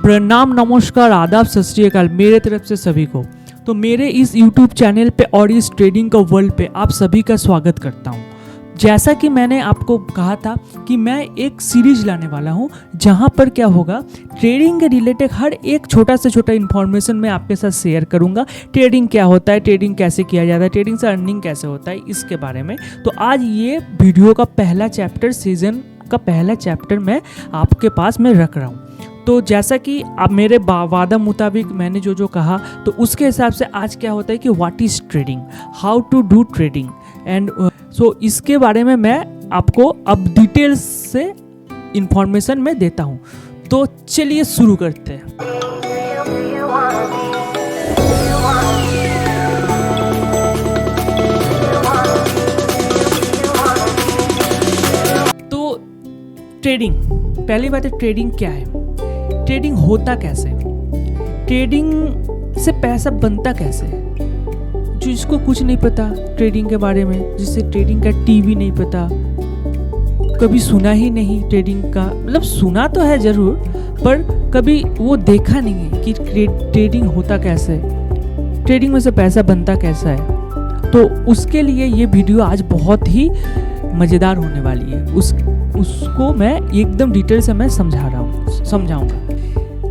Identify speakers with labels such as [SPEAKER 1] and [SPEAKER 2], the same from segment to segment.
[SPEAKER 1] प्रणाम, नमस्कार, आदाब, सत श्री अकाल मेरे तरफ से सभी को। तो मेरे इस YouTube चैनल पे और इस ट्रेडिंग का वर्ल्ड पे आप सभी का स्वागत करता हूँ। जैसा कि मैंने आपको कहा था कि मैं एक सीरीज लाने वाला हूँ जहाँ पर क्या होगा, ट्रेडिंग के रिलेटेड हर एक छोटा से छोटा इन्फॉर्मेशन मैं आपके साथ शेयर करूँगा। ट्रेडिंग क्या होता है, ट्रेडिंग कैसे किया जाता है, ट्रेडिंग से अर्निंग कैसे होता है, इसके बारे में। तो आज ये वीडियो का पहला चैप्टर, सीजन का पहला चैप्टर मैं आपके पास में रख रहा हूँ। तो जैसा कि अब मेरे वादा मुताबिक मैंने जो कहा, तो उसके हिसाब से आज क्या होता है कि what is trading, how to do trading and so इसके बारे में मैं आपको अब डिटेल्स से इंफॉर्मेशन मैं देता हूँ। तो चलिए शुरू करते हैं। तो ट्रेडिंग, पहली बात है ट्रेडिंग क्या है, ट्रेडिंग होता कैसे, ट्रेडिंग से पैसा बनता कैसे। जिसको कुछ नहीं पता ट्रेडिंग के बारे में, जिससे ट्रेडिंग का टीवी नहीं पता, कभी सुना ही नहीं ट्रेडिंग का, मतलब सुना तो है ज़रूर पर कभी वो देखा नहीं है कि ट्रेडिंग होता कैसे, ट्रेडिंग में से पैसा बनता कैसा है। तो उसके लिए ये वीडियो आज बहुत ही मज़ेदार होने वाली है। उसको मैं एकदम डिटेल से मैं समझाऊंगा।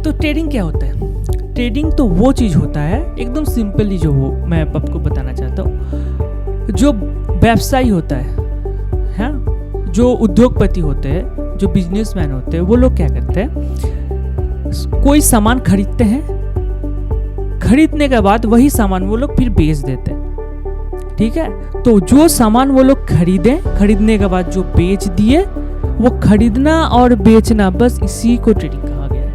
[SPEAKER 1] तो ट्रेडिंग क्या होता है, ट्रेडिंग तो वो चीज़ होता है एकदम सिंपली जो हो मैं आपको बताना चाहता हूँ। जो व्यवसायी होता है, जो उद्योगपति होते हैं, जो बिजनेसमैन होते हैं, वो लोग क्या करते हैं, कोई सामान खरीदते हैं, खरीदने के बाद वही सामान वो लोग फिर बेच देते हैं। ठीक है, तो जो सामान वो लोग खरीदने के बाद जो बेच दिए, वो खरीदना और बेचना, बस इसी को ट्रेडिंग कहा गया है।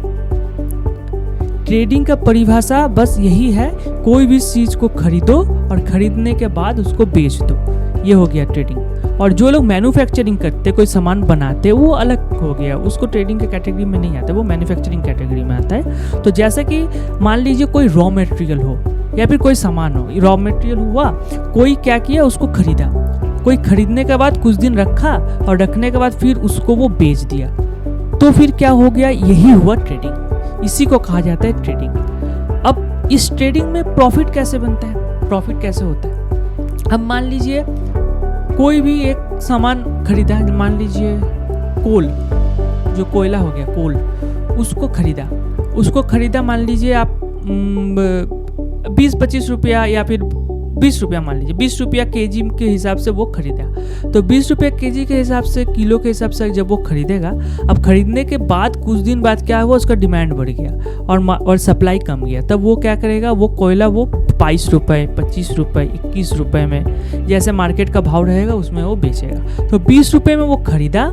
[SPEAKER 1] ट्रेडिंग का परिभाषा बस यही है, कोई भी चीज़ को खरीदो और खरीदने के बाद उसको बेच दो, ये हो गया ट्रेडिंग। और जो लोग मैन्युफैक्चरिंग करते, कोई सामान बनाते, वो अलग हो गया, उसको ट्रेडिंग के कैटेगरी में नहीं आता, वो मैन्युफैक्चरिंग कैटेगरी में आता है। तो जैसा कि मान लीजिए कोई रॉ मटेरियल हो या फिर कोई सामान हो, रॉ मटेरियल हुआ, कोई क्या किया, उसको खरीदा, कोई खरीदने के बाद कुछ दिन रखा और रखने के बाद फिर उसको वो बेच दिया, तो फिर क्या हो गया, यही हुआ ट्रेडिंग। इसी को कहा जाता है ट्रेडिंग। अब इस ट्रेडिंग में प्रॉफिट कैसे बनता है, प्रॉफिट कैसे होता है। अब मान लीजिए कोई भी एक सामान खरीदा, मान लीजिए कोल, जो कोयला हो गया कोल, उसको खरीदा मान लीजिए आप 20-25 रुपया या फिर 20 रुपया, मान लीजिए 20 रुपया केजी के हिसाब से वो खरीदा। तो 20 रुपया केजी के हिसाब से, किलो के हिसाब से जब वो खरीदेगा, अब खरीदने के बाद कुछ दिन बाद क्या हुआ, उसका डिमांड बढ़ गया और सप्लाई कम गया। तब वो क्या करेगा, वो कोयला वो 22 रुपये, 25 रुपये, 21 रुपये में, जैसे मार्केट का भाव रहेगा उसमें वो बेचेगा। तो 20 रुपये में वो खरीदा,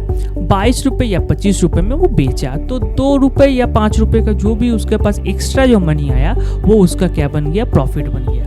[SPEAKER 1] 22 रुपये या 25 रुपये में वो बेचा, तो 2 रुपये या 5 रुपये का जो भी उसके पास एक्स्ट्रा जो मनी आया, वो उसका क्या बन गया, प्रॉफिट बन गया।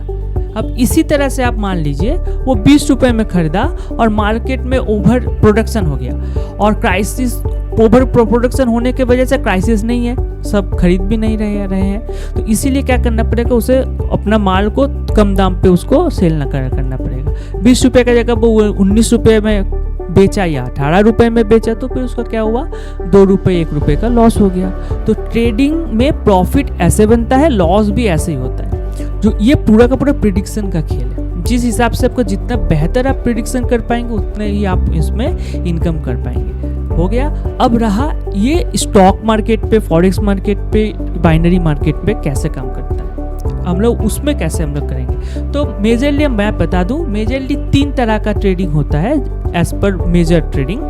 [SPEAKER 1] अब इसी तरह से आप मान लीजिए वो 20 रुपये में खरीदा और मार्केट में ओवर प्रोडक्शन हो गया, और क्राइसिस, ओवर प्रोडक्शन होने की वजह से क्राइसिस नहीं है, सब खरीद भी नहीं रहे हैं, तो इसीलिए क्या करना पड़ेगा, उसे अपना माल को कम दाम पे उसको सेल न करना पड़ेगा। 20 रुपये का जगह वो 19 रुपये में बेचा या 18 रुपये में बेचा, तो फिर उसका क्या हुआ, 2 रुपये 1 रुपये का लॉस हो गया। तो ट्रेडिंग में प्रॉफिट ऐसे बनता है, लॉस भी ऐसे ही होता है। जो ये पूरा का पूरा प्रिडिक्शन का खेल है, जिस हिसाब से आपको जितना बेहतर आप प्रिडिक्शन कर पाएंगे, उतने ही आप इसमें इनकम कर पाएंगे। हो गया। अब रहा ये स्टॉक मार्केट पे, फॉरेक्स मार्केट पे, बाइनरी मार्केट पे कैसे काम करता है, हम लोग उसमें कैसे हम लोग करेंगे। तो मेजरली मैं बता दूं, मेजरली 3 तरह का ट्रेडिंग होता है एज पर मेजर ट्रेडिंग।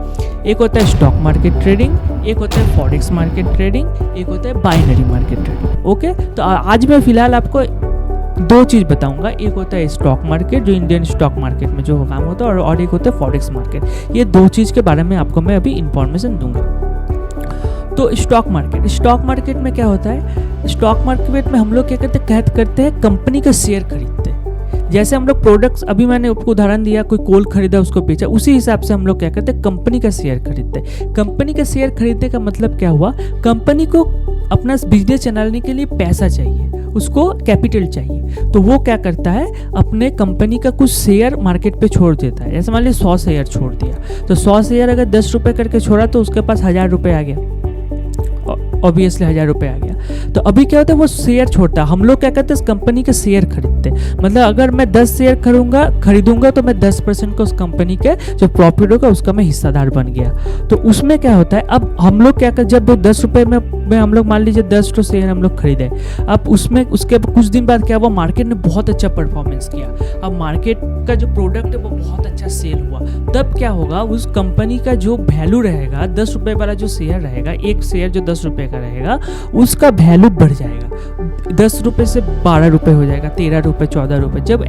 [SPEAKER 1] एक होता है स्टॉक मार्केट ट्रेडिंग, एक होता है फॉरेक्स मार्केट ट्रेडिंग, एक होता है बाइनरी मार्केट ट्रेडिंग। ओके, तो आज मैं फिलहाल आपको 2 चीज़ बताऊंगा। एक होता है स्टॉक मार्केट, जो इंडियन स्टॉक मार्केट में जो काम होता है, और एक होता है फॉरेक्स मार्केट। ये 2 चीज़ के बारे में आपको मैं अभी इंफॉर्मेशन दूंगा। तो स्टॉक मार्केट में क्या होता है, स्टॉक मार्केट में हम लोग क्या करते हैं, कंपनी का शेयर खरीदते हैं। जैसे हम लोग प्रोडक्ट्स, अभी मैंने आपको उदाहरण दिया, कोई कोल खरीदा उसको बेचा, उसी हिसाब से हम लोग क्या करते हैं, कंपनी का शेयर खरीदते हैं। कंपनी का शेयर खरीदने का मतलब क्या हुआ, कंपनी को अपना बिजनेस चलाने के लिए पैसा चाहिए, उसको कैपिटल चाहिए, तो वो क्या करता है, अपने कंपनी का कुछ शेयर मार्केट पे छोड़ देता है। जैसे मान लीजिए 100 शेयर छोड़ दिया, तो 100 शेयर अगर 10 रुपये करके छोड़ा, तो उसके पास 1000 रुपये आ गया। ऑब्वियसली 1000 रुपये आ गया। तो अभी क्या होता है, वो शेयर छोड़ता है। हम लोग क्या करते हैं, इस कंपनी के शेयर खरीदते हैं। मतलब अगर मैं 10 शेयर खरीदूंगा तो मैं 10% का उस कंपनी के जो प्रॉफिट होगा उसका मैं हिस्सादार बन गया। तो उसमें क्या होता है, अब हम लोग क्या कर, जब 10 रुपये में हम लोग मान लीजिए 10 तो शेयर हम लोग खरीदे, अब उसमें उसके कुछ दिन बाद क्या हुआ, मार्केट ने बहुत अच्छा परफॉर्मेंस किया। अब मार्केट का जो प्रोडक्ट है वो बहुत अच्छा सेल हुआ। तब क्या होगा, उस कंपनी का जो वैल्यू रहेगा, 10 रुपये वाला जो शेयर रहेगा, एक शेयर जो 10 रुपये का रहेगा, उसका वैल्यू बढ़ जाएगा। 10 रुपये से 12 रुपये हो जाएगा, 13 रुपये, 14 रुपये। जब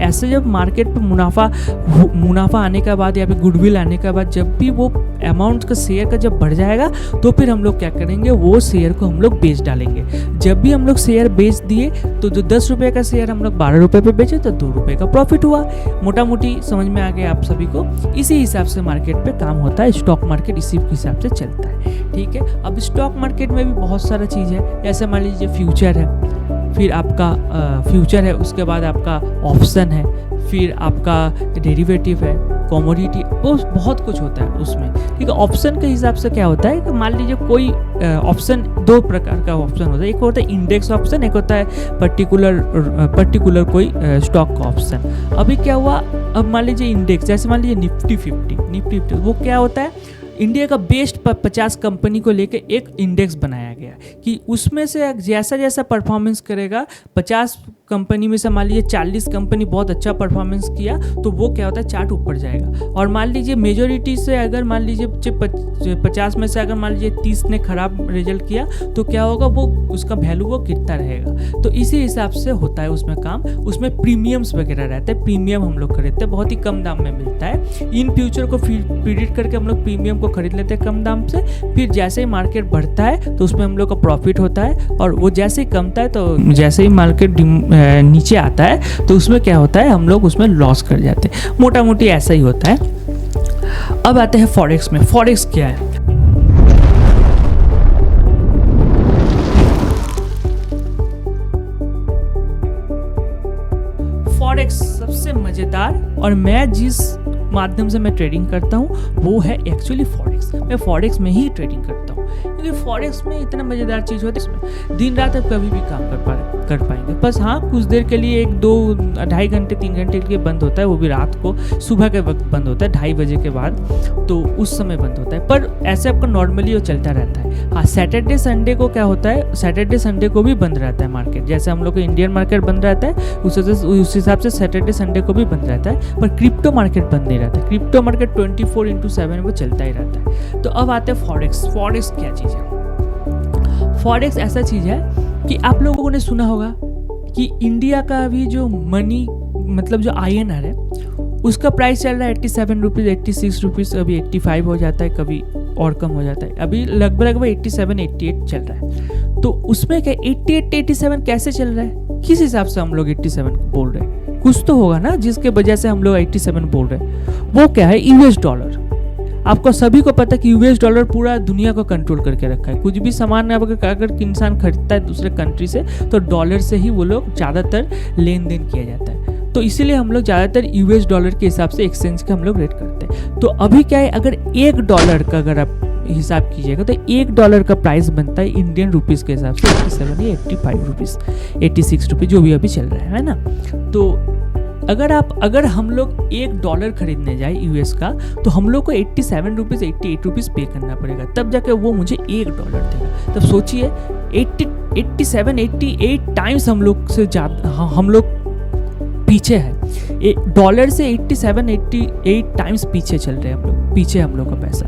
[SPEAKER 1] मार्केट पे मुनाफा आने के बाद या फिर गुडविल आने के बाद जब भी वो अमाउंट का शेयर का जब बढ़ जाएगा, तो फिर हम लोग क्या करेंगे, वो शेयर को हम लोग बेच डालेंगे। जब भी हम लोग शेयर बेच दिए तो जो 10 रुपये का शेयर हम लोग 12 रुपये पे बेचे तो 2 रुपये का प्रॉफिट हुआ। मोटा मोटी समझ में आ गया आप सभी को। इसी हिसाब से मार्केट पे काम होता है, स्टॉक मार्केट इसी के हिसाब से चलता है। ठीक है, अब स्टॉक मार्केट में भी बहुत सारा चीज़ है। जैसे मान लीजिए फ्यूचर है, फिर आपका फ्यूचर है, उसके बाद आपका ऑप्शन है, फिर आपका डेरिवेटिव है, कमोडिटी, वो बहुत कुछ होता है उसमें। ठीक है, ऑप्शन के हिसाब से क्या होता है कि मान लीजिए कोई ऑप्शन, 2 प्रकार का ऑप्शन होता है। एक होता है इंडेक्स ऑप्शन, एक होता है पर्टिकुलर कोई स्टॉक का ऑप्शन। अभी क्या हुआ, अब मान लीजिए इंडेक्स, जैसे मान लीजिए निफ्टी 50, वो क्या होता है, इंडिया का बेस्ट 50 कंपनी को लेकर एक इंडेक्स बनाया गया कि उसमें से जैसा जैसा परफॉर्मेंस करेगा, 50 कंपनी में से मान लीजिए 40 कंपनी बहुत अच्छा परफॉर्मेंस किया तो वो क्या होता है, चार्ट ऊपर जाएगा। और मान लीजिए मेजोरिटी से अगर मान लीजिए 50 में से अगर मान लीजिए 30 ने खराब रिजल्ट किया तो क्या होगा, वो उसका वैल्यू वो गिरता रहेगा। तो इसी हिसाब से होता है उसमें काम। उसमें प्रीमियम्स वगैरह रहते हैं, प्रीमियम हम लोग खरीदते हैं, बहुत ही कम दाम में मिलता है। इन फ्यूचर को प्रिडिक्ट करके हम लोग प्रीमियम को खरीद लेते हैं कम दाम से। फिर जैसे ही मार्केट बढ़ता है तो उसमें हम लोग का प्रॉफिट होता है, और वो जैसे ही कमता है तो जैसे ही मार्केट नीचे आता है तो उसमें क्या होता है, हम लोग उसमें लॉस कर जाते हैं। मोटा मोटी ऐसा ही होता है। अब आते हैं फॉरेक्स में। फॉरेक्स क्या है? फॉरेक्स सबसे मजेदार, और मैं जिस माध्यम से मैं ट्रेडिंग करता हूँ वो है एक्चुअली फॉरेक्स। मैं फॉरेक्स में ही ट्रेडिंग करता हूँ क्योंकि फॉरेक्स में इतना मज़ेदार चीज़ होती है, इसमें दिन रात आप कभी भी काम कर पाएंगे। बस हाँ, कुछ देर के लिए 1, 2, 2.5 घंटे 3 घंटे के लिए बंद होता है, वो भी रात को, सुबह के वक्त बंद होता है 2:30 बजे के बाद, तो उस समय बंद होता है। पर ऐसे आपका नॉर्मली वो चलता रहता है। हाँ, सैटरडे संडे को क्या होता है, सैटरडे संडे को भी बंद रहता है मार्केट। जैसे हम लोग का इंडियन मार्केट बंद रहता है उस हिसाब से सैटरडे संडे को भी बंद रहता है, पर क्रिप्टो मार्केट बंद नहीं रहता। क्रिप्टो मार्केट 24/7 वो चलता ही रहता है। तो अब आते हैं फॉरेक्स। फॉरेक्स क्या चीज़ है? फॉरेक्स ऐसा चीज़ है कि आप लोगों ने सुना होगा कि इंडिया का अभी जो मनी, मतलब जो INR है, उसका प्राइस चल रहा है 87 रुपीज़, 86 रुपीज़, अभी 85 हो जाता है, कभी और कम हो जाता है। अभी लगभग 87-88 चल रहा है। तो उसमें क्या 88-87 कैसे चल रहा है? किस हिसाब से हम लोग 87 बोल रहे हैं? कुछ तो होगा ना जिसके वजह से हम लोग 87 बोल रहे हैं। वो क्या है? US dollar. आपको सभी को पता है कि US डॉलर पूरा दुनिया को कंट्रोल करके रखा है। कुछ भी सामान अगर इंसान खरीदता है दूसरे कंट्री से तो डॉलर से ही वो लोग ज़्यादातर लेन देन किया जाता है। तो इसीलिए हम लोग ज़्यादातर US डॉलर के हिसाब से एक्सचेंज का हम लोग रेट करते हैं। तो अभी क्या है, अगर $1 का अगर आप हिसाब कीजिएगा तो $1 का प्राइस बनता है इंडियन रुपीज़ के हिसाब से 87 या 85 रुपीज़, 86 रुपीज़, जो भी अभी चल रहा है ना। तो अगर हम लोग $1 खरीदने जाए US का तो हम लोग को 87 रुपीज़, 88 रुपीज़ पे करना पड़ेगा, तब जाके वो मुझे $1 देगा। तब सोचिए 87-88 टाइम्स हम लोग से ज़्यादा हम लोग पीछे है। डॉलर से 87-88 टाइम्स पीछे चल रहे हैं हम लोग, पीछे हम लोग का पैसा।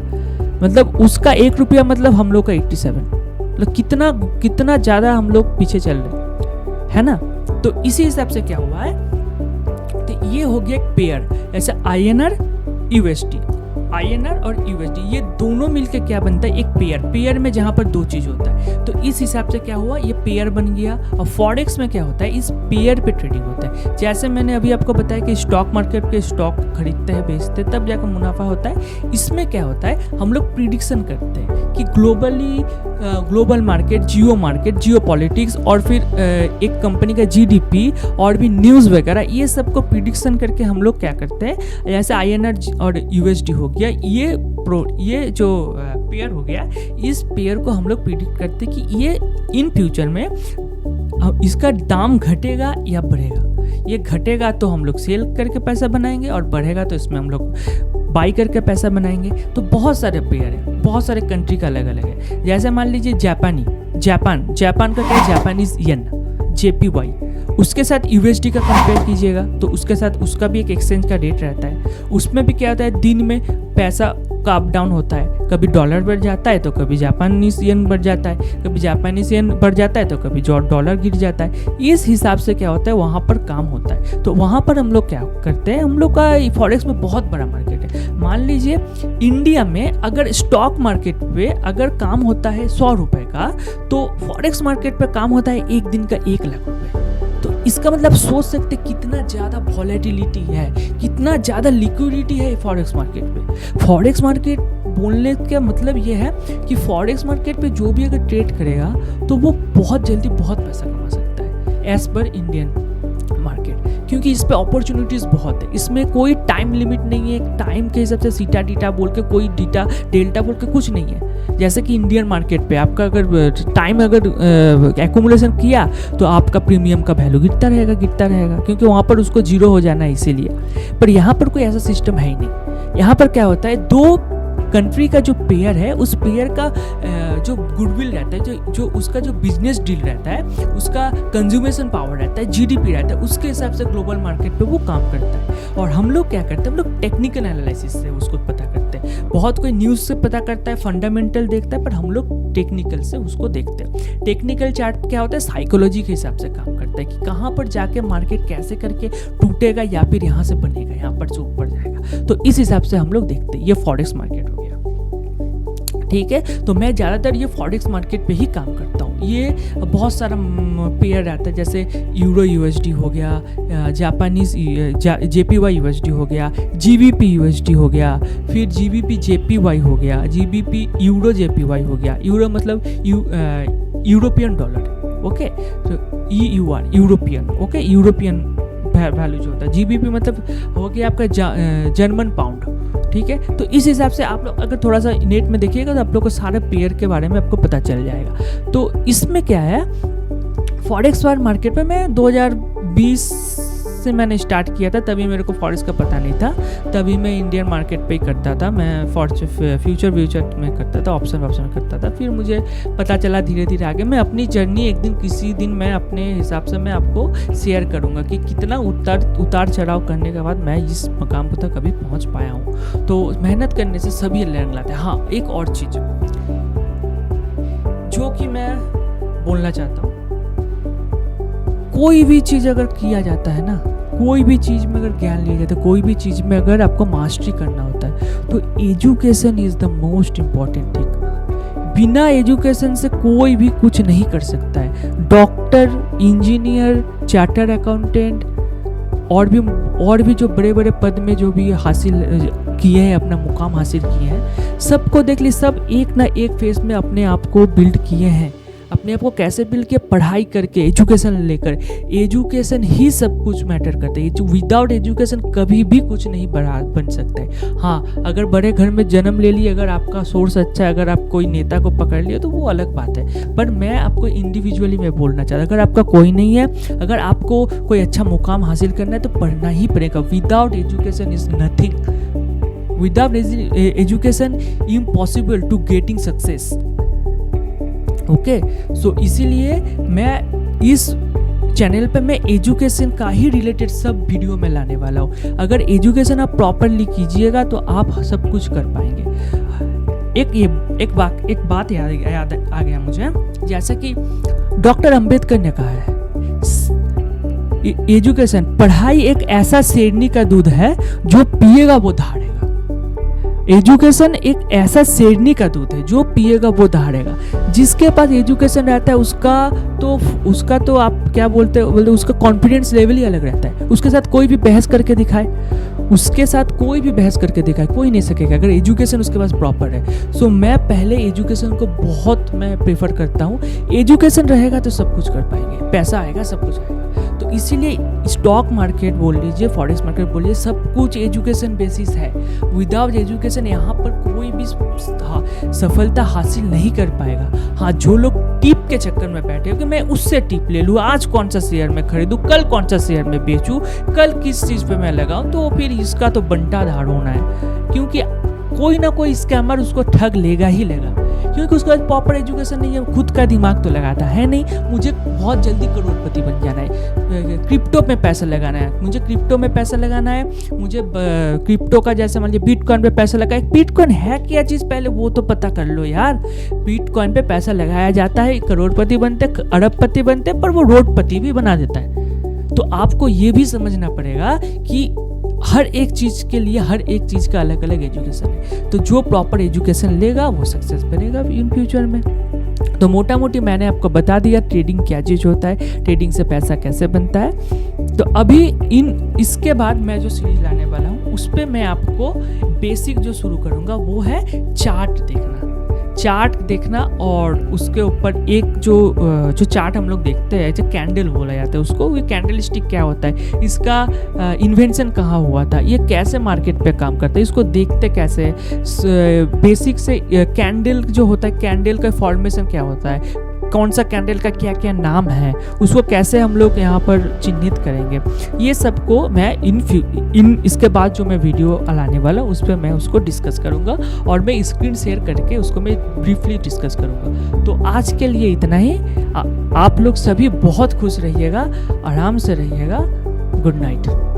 [SPEAKER 1] मतलब उसका $1 मतलब हम लोग का 87, मतलब कितना ज़्यादा हम लोग पीछे चल रहे हैं ना। तो इसी हिसाब से क्या हुआ है, तो ये हो गया एक पेयर, जैसे INR और USD, ये दोनों मिलके क्या बनता है, एक पेयर में जहाँ पर 2 चीज़ होता है। तो इस हिसाब से क्या हुआ, ये पेयर बन गया। और फॉरेक्स में क्या होता है, इस पेयर पे ट्रेडिंग होता है। जैसे मैंने अभी आपको बताया कि स्टॉक मार्केट के स्टॉक खरीदते हैं, बेचते हैं, तब जाकर मुनाफा होता है। इसमें क्या होता है, हम लोग प्रिडिक्शन करते हैं कि ग्लोबली ग्लोबल मार्केट, जियो पॉलिटिक्स और फिर एक कंपनी का जीडीपी और भी न्यूज़ वगैरह, ये सब को प्रिडिक्शन करके हम लोग क्या करते हैं, जैसे INR और USD हो गया, ये जो पेयर हो गया, इस पेयर को हम लोग प्रिडिक्ट करते हैं कि ये इन फ्यूचर में इसका दाम घटेगा या बढ़ेगा। ये घटेगा तो हम लोग सेल करके पैसा बनाएंगे और बढ़ेगा तो इसमें हम लोग बाई करके पैसा बनाएंगे। तो बहुत सारे पेयर है, बहुत सारे कंट्री का अलग अलग है। जैसे मान लीजिए जापान का क्या है, जापानीज येन JPY, उसके साथ USD का कंपेयर कीजिएगा तो उसके साथ उसका भी एक एक्सचेंज का रेट रहता है। उसमें भी क्या होता है, दिन में पैसा का अप डाउन होता है, कभी डॉलर बढ़ जाता है तो कभी जापानीज येन बढ़ जाता है, कभी जापानीज येन बढ़ जाता है तो कभी डॉलर गिर जाता है। इस हिसाब से क्या होता है, वहाँ पर काम होता है। तो वहाँ पर हम लोग क्या करते हैं, हम लोग का फॉरेक्स में बहुत बड़ा मार्केट है। मान लीजिए इंडिया में अगर स्टॉक मार्केट पे अगर काम होता है 100 रुपये का, तो फॉरेक्स मार्केट पे काम होता है एक दिन का 1 लाख रुपये। तो इसका मतलब सोच सकते कितना ज़्यादा वॉलेटिलिटी है, कितना ज़्यादा लिक्विडिटी है फॉरेक्स मार्केट पे। फॉरेक्स मार्केट बोलने का मतलब ये है कि फॉरेक्स मार्केट पे जो भी अगर ट्रेड करेगा तो वो बहुत जल्दी बहुत पैसा कमा सकता है एज पर इंडियन मार्केट, क्योंकि इस पे अपॉर्चुनिटीज़ बहुत है। इसमें कोई टाइम लिमिट नहीं है, टाइम के हिसाब से सीटा डीटा बोल के कोई डेल्टा बोल के कुछ नहीं है। जैसे कि इंडियन मार्केट पे आपका अगर टाइम अगर एक्यूमुलेशन किया तो आपका प्रीमियम का वैल्यू गिरता रहेगा, क्योंकि वहाँ पर उसको जीरो हो जाना है इसीलिए। पर यहाँ पर कोई ऐसा सिस्टम है ही नहीं। यहाँ पर क्या होता है, दो कंट्री का जो पेयर है, उस पेयर का जो गुडविल रहता है, जो उसका जो बिजनेस डील रहता है, उसका कंज्यूमेशन पावर रहता है, जीडीपी रहता है, उसके हिसाब से ग्लोबल मार्केट पे वो काम करता है। और हम लोग क्या करते हैं, हम लोग टेक्निकल एनालिसिस से उसको पता करते हैं। बहुत कोई न्यूज़ से पता करता है, फंडामेंटल देखता है, पर हम लोग टेक्निकल से उसको देखते हैं। टेक्निकल चार्ट क्या होता है, साइकोलॉजी के हिसाब से काम करता है कि कहाँ पर जाके मार्केट कैसे करके टूटेगा या फिर यहाँ से बनेगा, यहाँ पर से ऊपर जाएगा। तो इस हिसाब से हम लोग देखते हैं। ये फॉरेक्स मार्केट हो गया, ठीक है। तो मैं ज़्यादातर ये फॉरेक्स मार्केट पे ही काम करता हूँ। ये बहुत सारा पेयर रहता है, जैसे यूरो USD हो गया, जापानीज JPY USD हो गया, GBP USD हो गया, फिर GBP JPY हो गया, GBP यूरो JPY हो गया। यूरो मतलब यूरोपियन डॉलर, ओके। तो EUR European, okay, European value जो होता है। GBP मतलब हो गया आपका जर्मन पाउंड, ठीक है। तो इस हिसाब से आप लोग अगर थोड़ा सा नेट में देखिएगा तो आप लोग को सारे पेयर के बारे में आपको पता चल जाएगा। तो इसमें क्या है, फॉरेक्स मार्केट पे मैं 2020 से मैंने स्टार्ट किया था, तभी मेरे को फॉरेक्स का पता नहीं था, तभी मैं इंडियन मार्केट पे ही करता था। मैं फ्यूचर में करता था, ऑप्शन करता था। फिर मुझे पता चला धीरे धीरे आगे। मैं अपनी जर्नी एक दिन किसी दिन मैं अपने हिसाब से मैं आपको शेयर करूँगा कि कितना उतार चढ़ाव करने के बाद मैं इस मकाम पर तक कभी पहुँच पाया हूँ। तो मेहनत करने से सभी लर्न लाते हैं। हाँ, एक और चीज़ जो कि मैं बोलना चाहता हूँ, कोई भी चीज़ अगर किया जाता है ना, कोई भी चीज़ में अगर ज्ञान लिया जाता है, कोई भी चीज़ में अगर आपको मास्टरी करना होता है, तो education is the most important thing. बिना एजुकेशन से कोई भी कुछ नहीं कर सकता है। डॉक्टर, इंजीनियर, चार्टर अकाउंटेंट और भी जो बड़े बड़े पद में जो भी हासिल किए हैं, अपना मुकाम हासिल किए हैं, सबको देख ली, सब एक ना एक फेज में अपने आप को बिल्ड किए हैं। अपने आप को कैसे बिल्ड किया, पढ़ाई करके, एजुकेशन लेकर। एजुकेशन ही सब कुछ मैटर करता है। विदाउट एजुकेशन कभी भी कुछ नहीं बन सकता है। हाँ, अगर बड़े घर में जन्म ले लिए, अगर आपका सोर्स अच्छा है, अगर आप कोई नेता को पकड़ लिया तो वो अलग बात है। पर मैं आपको इंडिविजुअली मैं बोलना चाहता हूँ, अगर आपका कोई नहीं है, अगर आपको कोई अच्छा मुकाम हासिल करना है तो पढ़ना ही पड़ेगा। Without education is nothing. Without education impossible to getting success. Okay, so इसीलिए मैं इस चैनल पे मैं एजुकेशन का ही रिलेटेड सब वीडियो में लाने वाला हूँ। अगर एजुकेशन आप प्रॉपरली कीजिएगा तो आप सब कुछ कर पाएंगे। एक बात याद आ गया मुझे, जैसे कि डॉक्टर अंबेडकर ने कहा है, एजुकेशन, पढ़ाई एक ऐसा शेरनी का दूध है जो पिएगा वो दहाड़ेगा। एजुकेशन एक ऐसा शेरनी का दूध है, जो पिएगा वो दहाड़ेगा। जिसके पास एजुकेशन रहता है उसका तो आप क्या बोलते उसका कॉन्फिडेंस लेवल ही अलग रहता है। उसके साथ कोई भी बहस करके दिखाए, उसके साथ कोई भी बहस करके देखा कोई नहीं सकेगा अगर एजुकेशन उसके पास प्रॉपर है। सो मैं पहले एजुकेशन को बहुत मैं प्रेफर करता हूँ। एजुकेशन रहेगा तो सब कुछ कर पाएंगे, पैसा आएगा सब कुछ आएगा। तो इसीलिए स्टॉक मार्केट बोल लीजिए, फॉरेक्स मार्केट बोलिए, सब कुछ एजुकेशन बेसिस है। विदाउट एजुकेशन यहाँ पर कोई भी सफलता हासिल नहीं कर पाएगा। हाँ, जो लोग टिप के चक्कर में बैठे हो कि मैं उससे टिप ले लूँ, आज कौन सा शेयर में खरीदूँ, कल कौन सा शेयर में बेचूँ, कल किस चीज़ पे मैं लगाऊँ, तो फिर इसका तो बंटाधार होना है। क्योंकि कोई ना कोई स्कैमर उसको ठग लेगा ही लेगा, क्योंकि उसके पास प्रॉपर एजुकेशन नहीं है। खुद का दिमाग तो लगाता है नहीं, मुझे बहुत जल्दी करोड़पति बन जाना है, क्रिप्टो में पैसा लगाना है, मुझे क्रिप्टो में पैसा लगाना है, मुझे क्रिप्टो का जैसे मान लीजिए बिटकॉइन पे पैसा लगाए। बिटकॉइन है क्या चीज़ पहले वो तो पता कर लो यार। बिटकॉइन पे पैसा लगाया जाता है, करोड़पति बनते, अरबपति बनते, पर वो रोडपति भी बना देता है। तो आपको ये भी समझना पड़ेगा कि हर एक चीज़ के लिए हर एक चीज़ का अलग अलग एजुकेशन है। तो जो प्रॉपर एजुकेशन लेगा वो सक्सेस बनेगा इन फ्यूचर में। तो मोटा मोटी मैंने आपको बता दिया ट्रेडिंग क्या चीज़ होता है, ट्रेडिंग से पैसा कैसे बनता है। तो अभी इसके बाद मैं जो सीरीज लाने वाला हूँ उस पर मैं आपको बेसिक जो शुरू करूँगा वो है चार्ट देखना और उसके ऊपर एक जो चार्ट हम लोग देखते हैं, जो कैंडल बोला जाता है उसको, ये कैंडल स्टिक क्या होता है, इसका इन्वेंशन कहाँ हुआ था, ये कैसे मार्केट पे काम करता है, इसको देखते कैसे, बेसिक से कैंडल जो होता है, कैंडल का फॉर्मेशन क्या होता है, कौन सा कैंडल का क्या क्या नाम है, उसको कैसे हम लोग यहाँ पर चिन्हित करेंगे, ये सबको मैं इसके बाद जो मैं वीडियो लाने वाला उस पर मैं उसको डिस्कस करूँगा और मैं स्क्रीन शेयर करके उसको मैं ब्रीफली डिस्कस करूँगा। तो आज के लिए इतना ही। आप लोग सभी बहुत खुश रहिएगा, आराम से रहिएगा। Good night.